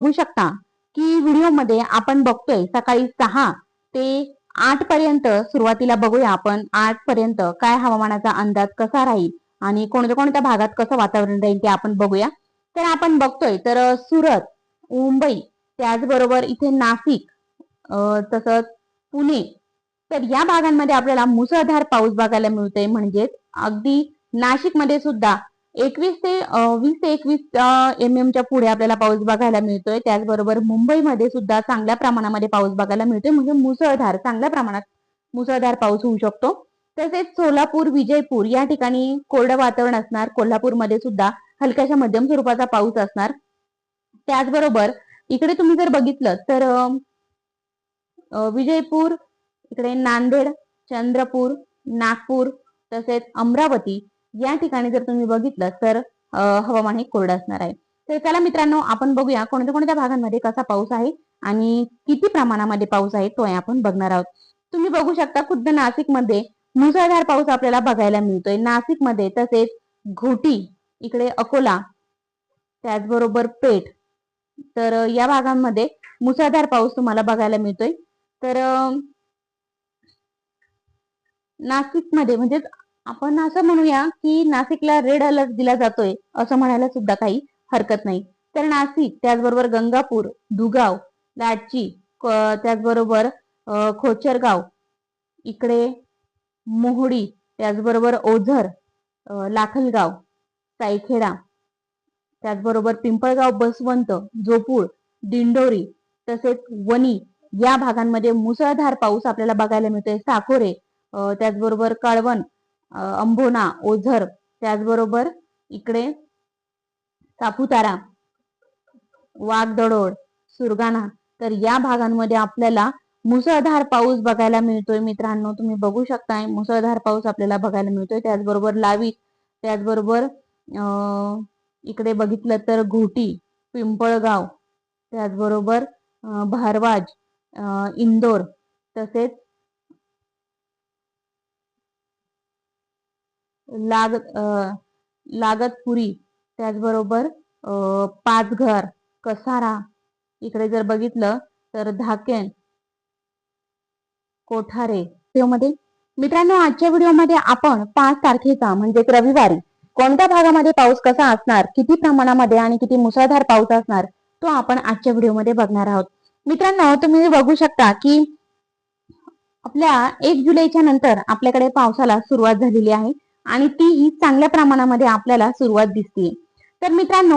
बघू शकता की व्हिडिओमध्ये आपण बघतोय सकाळी 6 ते 8 पर्यंत. सुरुवातीला बघूया आपण 8 पर्यंत काय हवामानाचा अंदाज कसा राहील आणि कोणत्या कोणत्या भागात कसं वातावरण राहील ते आपण बघूया. तर आपण बघतोय तर सुरत, मुंबई, त्याचबरोबर इथे नाशिक, तसंच पुणे, तर या भागांमध्ये आपल्याला मुसळधार पाऊस बघायला मिळतोय. म्हणजेच अगदी नाशिकमध्ये सुद्धा 20 ते 21 एमएमच्या पुढे आपल्याला पाऊस बघायला मिळतोय. त्याचबरोबर मुंबईमध्ये सुद्धा चांगल्या प्रमाणामध्ये पाऊस बघायला मिळतोय. म्हणजे मुसळधार, चांगल्या प्रमाणात मुसळधार पाऊस होऊ शकतो. तसेच सोलापूर, विजयपूर या ठिकाणी कोरडं वातावरण असणार. कोल्हापूरमध्ये सुद्धा हलक्याशा मध्यम स्वरूपाचा पाऊस असणार. त्याचबरोबर इकडे तुम्ही जर बघितलं तर विजयपूर, इकडे नांदेड, चंद्रपूर, नागपूर, तसेच अमरावती या ठिकाणी जर तुम्ही बघितलं तर हवामान हे कोरडं असणार आहे. तर चला मित्रांनो, आपण बघूया कोणत्या कोणत्या भागांमध्ये कसा पाऊस आहे आणि किती प्रमाणामध्ये पाऊस आहे तो आपण बघणार आहोत. तुम्ही बघू शकता खुद्द नाशिकमध्ये मुसळधार पाऊस आपल्याला बघायला मिळतोय. नाशिकमध्ये, तसेच घोटी, इकडे अकोला, त्याचबरोबर पेठ, तर या भागांमध्ये मुसळधार पाऊस तुम्हाला बघायला मिळतोय. तर नाशिकमध्ये म्हणजे आपण असं म्हणूया की नाशिकला रेड अलर्ट दिला जातोय असं म्हणायला सुद्धा काही हरकत नाही. तर नाशिक, त्याचबरोबर गंगापूर, दुगाव, लाटची, त्याचबरोबर खोचरगाव, इकडे मोहोडी, त्याचबरोबर ओझर, लाखलगाव, सायखेडा, त्याचबरोबर पिंपळगाव, बसवंत, जोपूर, दिंडोरी, तसेच वणी या भागांमध्ये मुसळधार पाऊस आपल्याला बघायला मिळतोय. साकोरे, त्याचबरोबर कळवण, अंबोना, ओझर, त्याचबरोबर इकडे सापुतारा, वाघदडोड, सुरगाणा, तर या भागांमध्ये आपल्याला मुसळधार पाऊस बघायला मिळतोय. मित्रांनो, तुम्ही बघू शकताय मुसळधार पाऊस आपल्याला बघायला मिळतोय. त्याचबरोबर लावी, त्याचबरोबर इकडे बघितलं तर घोटी, पिंपळगाव, त्याचबरोबर भारवाज, इंदोर, तसेच लागतपुरी, त्याचबरोबर पाचघर, कसारा, इकडे जर बघितलं तर धाकेन, कोठारे. व्हिडिओमध्ये मित्रांनो, आजच्या व्हिडिओमध्ये आपण 5 तारखेचा म्हणजे रविवारी कोणत्या भागामध्ये पाऊस कसा असणार, किती प्रमाणामध्ये आणि किती मुसळधार पाऊस असणार तो आपण आजच्या व्हिडिओमध्ये बघणार आहोत. मित्रांनो, तुम्ही बघू शकता की आपल्या 1 जुलैच्या नंतर आपल्याकडे पावसाला सुरुवात झालेली आहे आणि ती ही चांगल्या प्रमाणामध्ये आपल्याला सुरुवात दिसते. तर मित्रांनो,